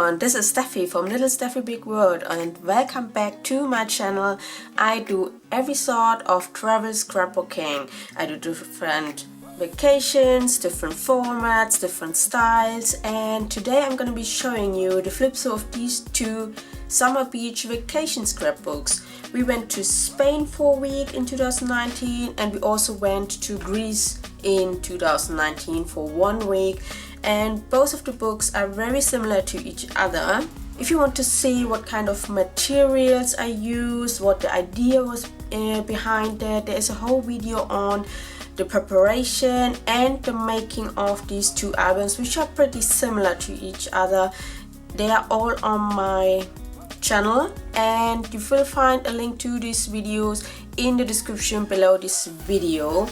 everyone, this is Steffi from Little Steffi Big World and welcome back to my channel. I do every sort of travel scrapbooking. I do different vacations, different formats, different styles, and today I'm going to be showing you the flip side of these two summer beach vacation scrapbooks. We went to Spain for a week in 2019 and we also went to Greece in 2019 for 1 week. And both of the books are very similar to each other. If you want to see what kind of materials I used, what the idea was behind it, there is a whole video on the preparation and the making of these two albums, which are pretty similar to each other. They are all on my channel and you will find a link to these videos in the description below this video.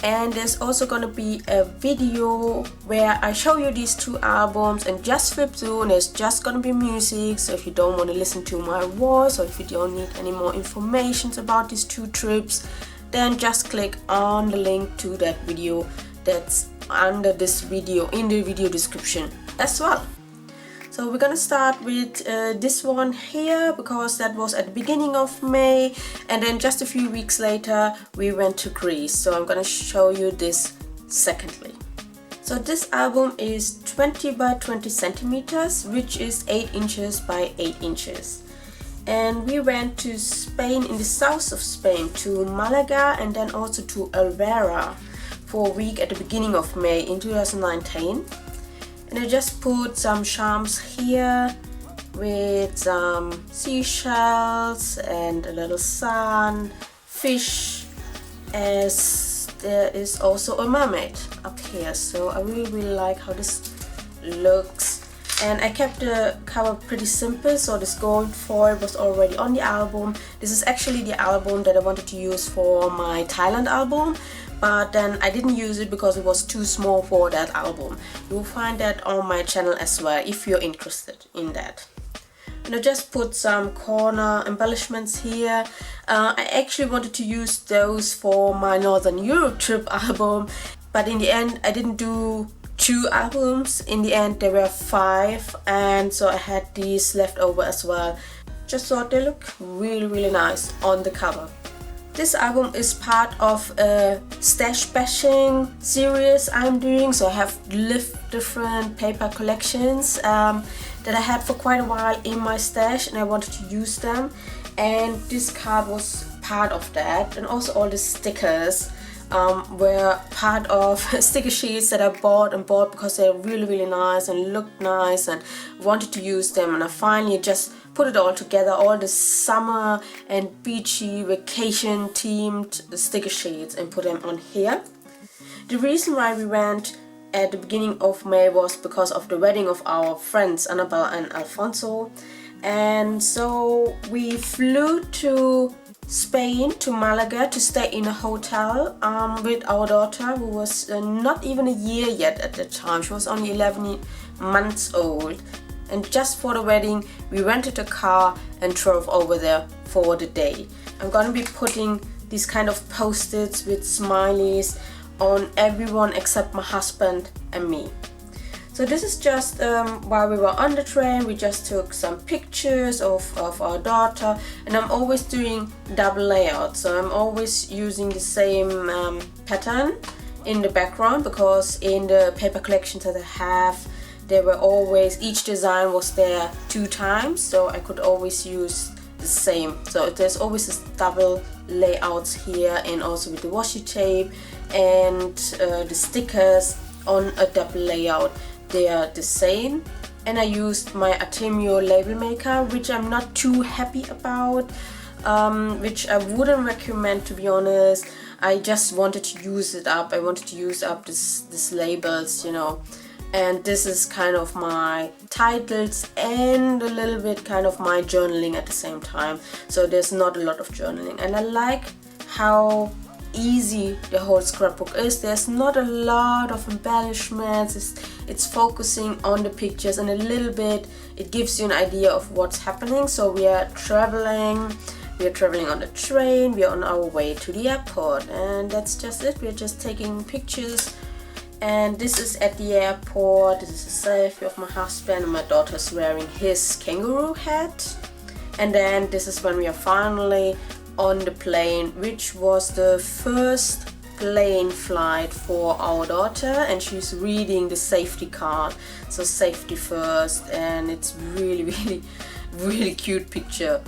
And there's also gonna be a video where I show you these two albums and just flip through, and there's just gonna be music. So if you don't want to listen to my voice or if you don't need any more information about these two trips, then just click on the link to that video that's under this video in the video description as well. So we're gonna start with this one here because that was at the beginning of May, and then just a few weeks later we went to Greece. So I'm gonna show you this secondly. So this album is 20 by 20 centimeters, which is 8 inches by 8 inches. And we went to Spain, in the south of Spain, to Malaga and then also to Alvera for a week at the beginning of May in 2019. And I just put some charms here with some seashells and a little sun, fish, as there is also a mermaid up here. So I really like how this looks. And I kept the cover pretty simple, so this gold foil was already on the album. This is actually the album that I wanted to use for my Thailand album, but then I didn't use it because it was too small for that album. You will find that on my channel as well if you're interested in that. And I just put some corner embellishments here. I actually wanted to use those for my Northern Europe trip album, but in the end I didn't do 2 albums. In the end there were 5, and so I had these left over as well. Just thought they look really nice on the cover. This album is part of a stash bashing series I'm doing, so I have different paper collections that I had for quite a while in my stash and I wanted to use them, and this card was part of that, and also all the stickers were part of sticker sheets that I bought because they're really nice and looked nice and wanted to use them, and I finally just put it all together, all the summer and beachy vacation themed sticker sheets, and put them on here. The reason why we went at the beginning of May was because of the wedding of our friends Annabelle and Alfonso, and so we flew to Spain, to Malaga, to stay in a hotel with our daughter, who was not even a year yet at the time. She was only 11 months old. And just for the wedding we rented a car and drove over there for the day. I'm gonna be putting these kind of post-its with smileys on everyone except my husband and me. So this is just while we were on the train, we just took some pictures of our daughter, and I'm always doing double layout, so I'm always using the same pattern in the background, because in the paper collections that I have, there were always, each design was there 2 times, so I could always use the same. So there's always this double layouts here, and also with the washi tape and the stickers on a double layout, they are the same. And I used my Artemio label maker, which I'm not too happy about, which I wouldn't recommend, to be honest. I just wanted to use it up. I wanted to use up this labels, you know. And this is kind of my titles and a little bit kind of my journaling at the same time. So there's not a lot of journaling, and I like how easy the whole scrapbook is. There's not a lot of embellishments. It's focusing on the pictures, and a little bit it gives you an idea of what's happening. So we are traveling on the train, we are on our way to the airport, and that's just it. We're just taking pictures And this is at the airport. This is a selfie of my husband, and my daughter's wearing his kangaroo hat. And then this is when we are finally on the plane, which was the first plane flight for our daughter, and she's reading the safety card, so safety first, and it's really cute picture.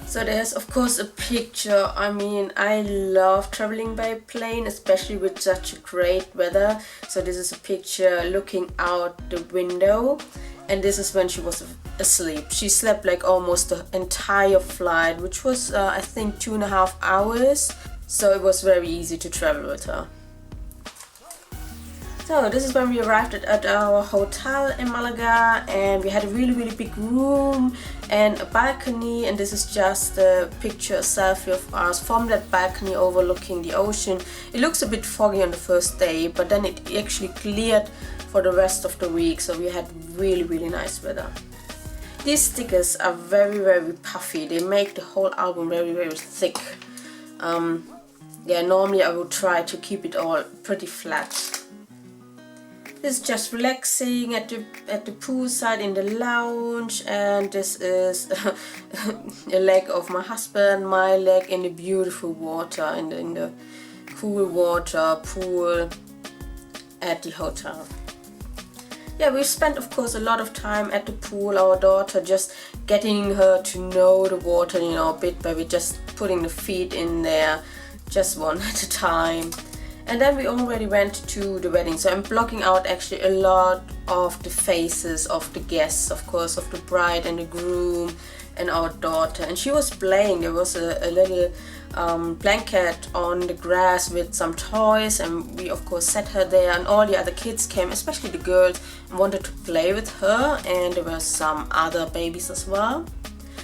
So there's of course a picture. I mean, I love traveling by plane, especially with such great weather. So this is a picture looking out the window, and this is when she was asleep. She slept like almost the entire flight, which was I think 2.5 hours. So it was very easy to travel with her. So this is when we arrived at our hotel in Malaga, and we had a really big room and a balcony, and this is just a picture, a selfie of us from that balcony overlooking the ocean. It looks a bit foggy on the first day, but then it actually cleared for the rest of the week, so we had really nice weather. These stickers are very puffy. They make the whole album very thick. Yeah, normally I would try to keep it all pretty flat. This is just relaxing at the poolside in the lounge, and this is a leg of my husband, my leg in the beautiful water, in the cool water pool at the hotel. Yeah, we spent of course a lot of time at the pool, our daughter, just getting her to know the water, you know, bit by bit, just putting the feet in there, just one at a time. And then we already went to the wedding, so I'm blocking out actually a lot of the faces of the guests, of course, of the bride and the groom and our daughter. And she was playing. There was a little blanket on the grass with some toys, and we of course set her there, and all the other kids came, especially the girls, and wanted to play with her, and there were some other babies as well.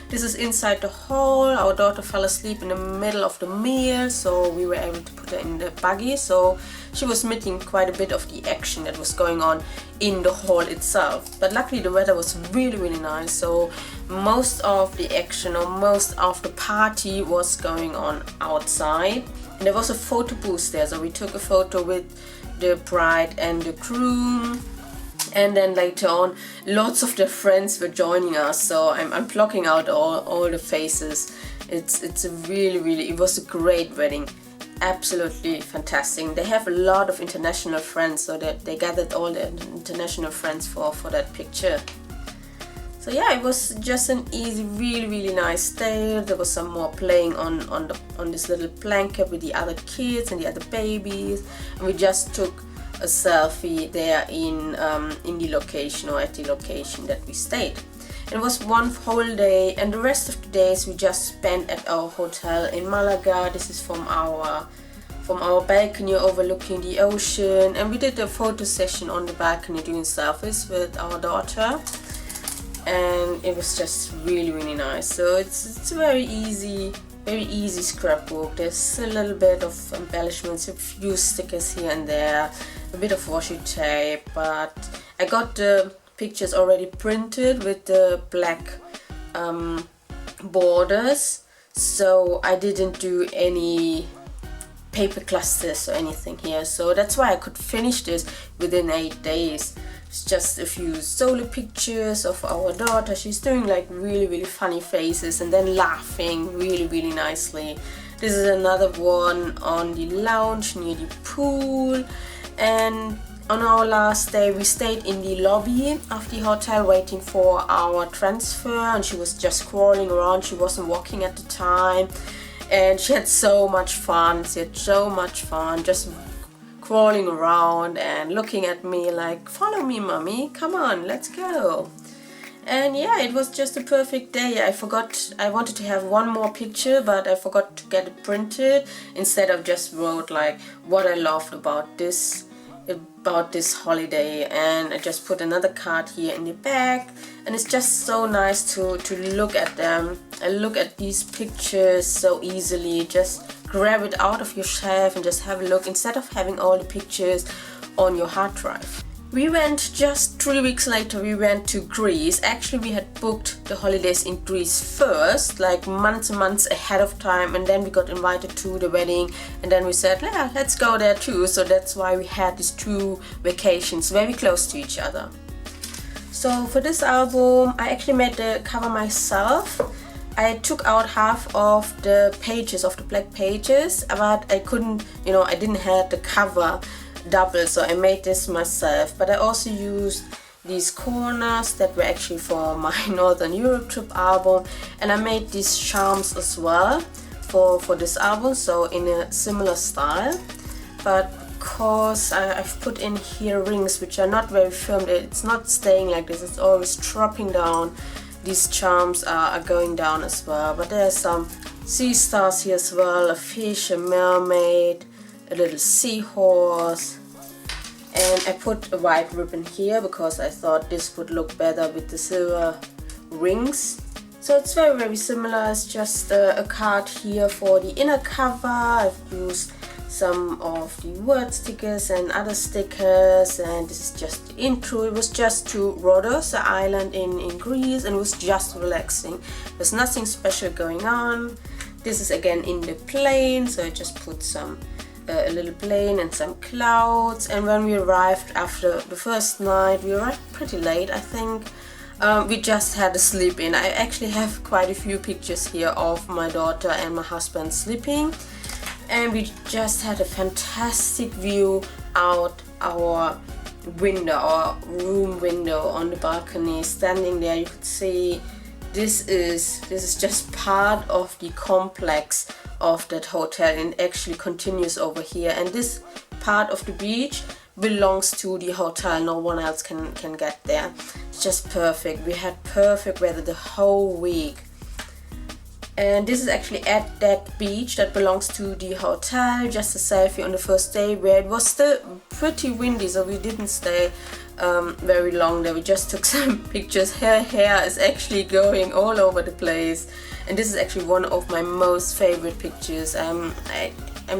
This is inside the hall. Our daughter fell asleep in the middle of the meal, so we were able to put her in the buggy, so she was missing quite a bit of the action that was going on in the hall itself. But luckily the weather was really nice, so most of the action, or most of the party, was going on outside. And there was a photo booth there, so we took a photo with the bride and the groom. And then later on, lots of their friends were joining us, so I'm blocking out all the faces. It's a really, it was a great wedding, absolutely fantastic. They have a lot of international friends, so that they gathered all the international friends for that picture. So yeah, it was just an easy, really nice day. There was some more playing on this little blanket with the other kids and the other babies, and we just took a selfie there in the location, or at the location that we stayed. It was one whole day, and the rest of the days we just spent at our hotel in Malaga. This is from our balcony overlooking the ocean, and we did a photo session on the balcony doing selfies with our daughter, and it was just really nice. So it's a very easy scrapbook. There's a little bit of embellishments, a few stickers here and there, a bit of washi tape, but I got the pictures already printed with the black borders, so I didn't do any paper clusters or anything here, so that's why I could finish this within 8 days. It's just a few solo pictures of our daughter. She's doing like really funny faces and then laughing really nicely. This is another one on the lounge near the pool. And on our last day we stayed in the lobby of the hotel waiting for our transfer, and she was just crawling around. She wasn't walking at the time, and she had so much fun. Just crawling around and looking at me like, follow me mommy, come on, let's go. And yeah, it was just a perfect day. I wanted to have one more picture, but I forgot to get it printed. Instead I just wrote like what I loved about this holiday, and I just put another card here in the back. And it's just so nice to look at them. I look at these pictures so easily. Just grab it out of your shelf and just have a look, instead of having all the pictures on your hard drive. We went just 3 weeks later, we went to Greece. Actually, we had booked the holidays in Greece first, like months and months ahead of time, and then we got invited to the wedding, and then we said, yeah, let's go there too. So that's why we had these 2 vacations very close to each other. So for this album, I actually made the cover myself. I took out half of the pages, of the black pages, but I couldn't, I didn't have the cover double, so I made this myself. But I also used these corners that were actually for my Northern Europe trip album, and I made these charms as well for this album, so in a similar style. But because I've put in here rings which are not very firm, it's not staying like this, it's always dropping down. These charms are going down as well, but there's some sea stars here as well, a fish, a mermaid, a little seahorse, and I put a white ribbon here because I thought this would look better with the silver rings. So it's very, very similar. It's just a card here for the inner cover. I've used some of the word stickers and other stickers, and this is just the intro. It was just to Rhodos, the island in Greece, and it was just relaxing. There's nothing special going on. This is again in the plane, so I just put some a little plane and some clouds. And when we arrived after the first night, we arrived pretty late, I think. We just had a sleep in. I actually have quite a few pictures here of my daughter and my husband sleeping, and we just had a fantastic view out our window, our room window on the balcony. Standing there, you could see this is just part of the complex of that hotel, and actually continues over here, and this part of the beach belongs to the hotel. No one else can get there. It's just perfect. We had perfect weather the whole week, and this is actually at that beach that belongs to the hotel. Just a selfie on the first day, where it was still pretty windy, so we didn't stay very long there. We just took some pictures. Her hair is actually going all over the place, and this is actually one of my most favorite pictures. I'm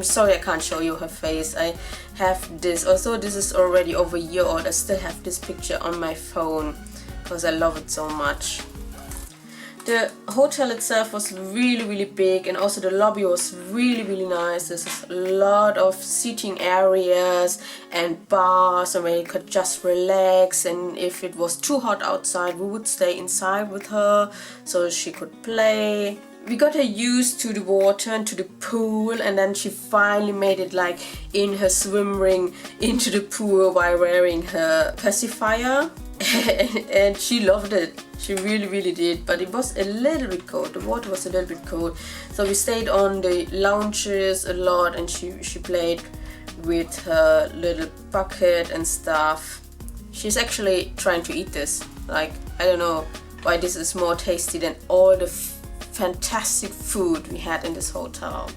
sorry I can't show you her face. I have this, also this is already over a year old. I still have this picture on my phone because I love it so much. The hotel itself was really, really big, and also the lobby was really, really nice. There's a lot of seating areas and bars, and where you could just relax, and if it was too hot outside, we would stay inside with her so she could play. We got her used to the water and to the pool, and then she finally made it like in her swim ring into the pool while wearing her pacifier. And she loved it. She really, really did. But it was a little bit cold. The water was a little bit cold. So we stayed on the lounges a lot, and she played with her little bucket and stuff. She's actually trying to eat this. Like, I don't know why this is more tasty than all the fantastic food we had in this hotel.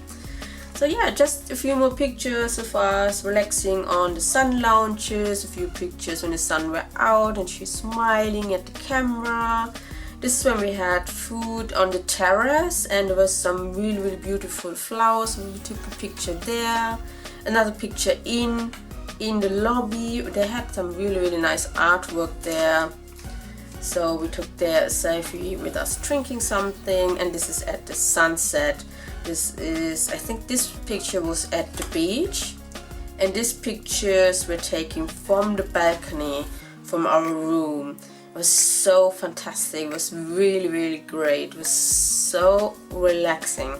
So yeah, just a few more pictures of us relaxing on the sun lounges, a few pictures when the sun were out and she's smiling at the camera. This is when we had food on the terrace, and there was some really, really beautiful flowers. We took a picture there. Another picture in the lobby. They had some really, really nice artwork there. So we took there a selfie with us drinking something, and this is at the sunset. This is, I think this picture was at the beach, and these pictures were taken from the balcony from our room. It was so fantastic. It was really, really great. It was so relaxing.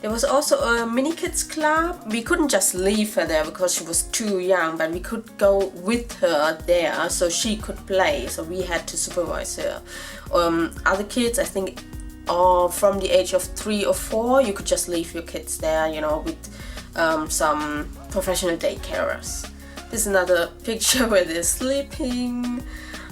There was also a mini kids club. We couldn't just leave her there because she was too young, but we could go with her there so she could play. So we had to supervise her. Other kids, I think, from the age of 3 or 4, you could just leave your kids there, you know, with some professional daycarers. This is another picture where they're sleeping.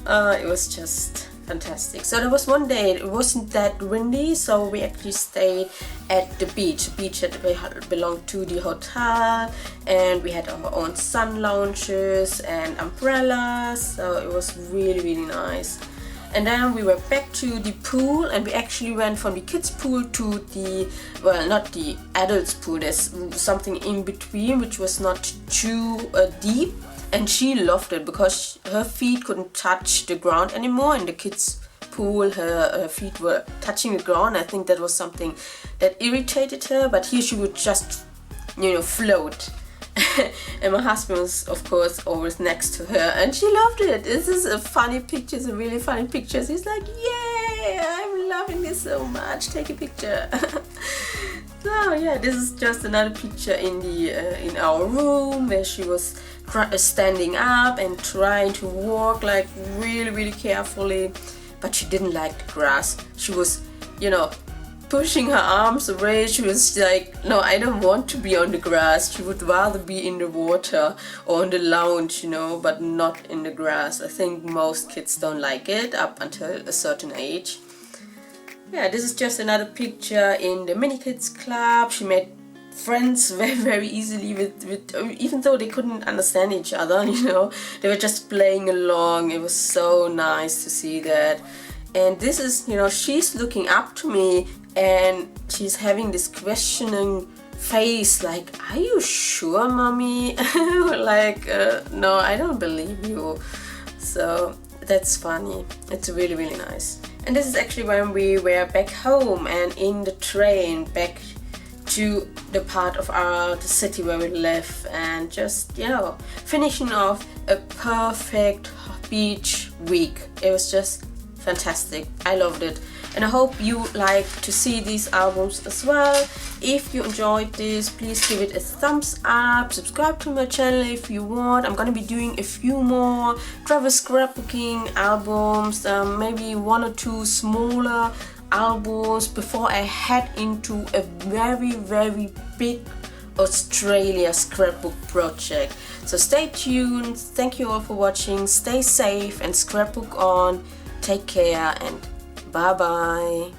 It was just fantastic. So there was one day, it wasn't that windy, so we actually stayed at the beach that belonged to the hotel, and we had our own sun lounges and umbrellas, so it was really, really nice. And then we were back to the pool, and we actually went from the kids pool to the, well, not the adults pool. There's something in between which was not too deep. And she loved it because her feet couldn't touch the ground anymore in the kids' pool. Her feet were touching the ground. I think that was something that irritated her, but here she would just, you know, float. And my husband was, of course, always next to her, and she loved it. This is a funny picture, it's a really funny picture. He's like, yay, I'm loving this so much, take a picture. So yeah, this is just another picture in the in our room where she was standing up and trying to walk like really carefully, but she didn't like the grass. She was, you know, pushing her arms away. She was like, no, I don't want to be on the grass. She would rather be in the water or on the lounge, you know, but not in the grass. I think most kids don't like it up until a certain age. Yeah, this is just another picture in the mini kids club. She made friends very easily with even though they couldn't understand each other, you know, they were just playing along. It was so nice to see that. And this is, you know, she's looking up to me and she's having this questioning face like, are you sure, mommy? Like, no, I don't believe you. So that's funny. It's really nice. And this is actually when we were back home and in the train back to the part of the city where we live, and just, you know, finishing off a perfect beach week. It was just fantastic. I loved it, and I hope you like to see these albums as well. If you enjoyed this, please give it a thumbs up, subscribe to my channel if you want. I'm gonna be doing a few more travel scrapbooking albums, maybe 1 or 2 smaller albums before I head into a very big Australia scrapbook project. So stay tuned. Thank you all for watching. Stay safe and scrapbook on. Take care and bye bye.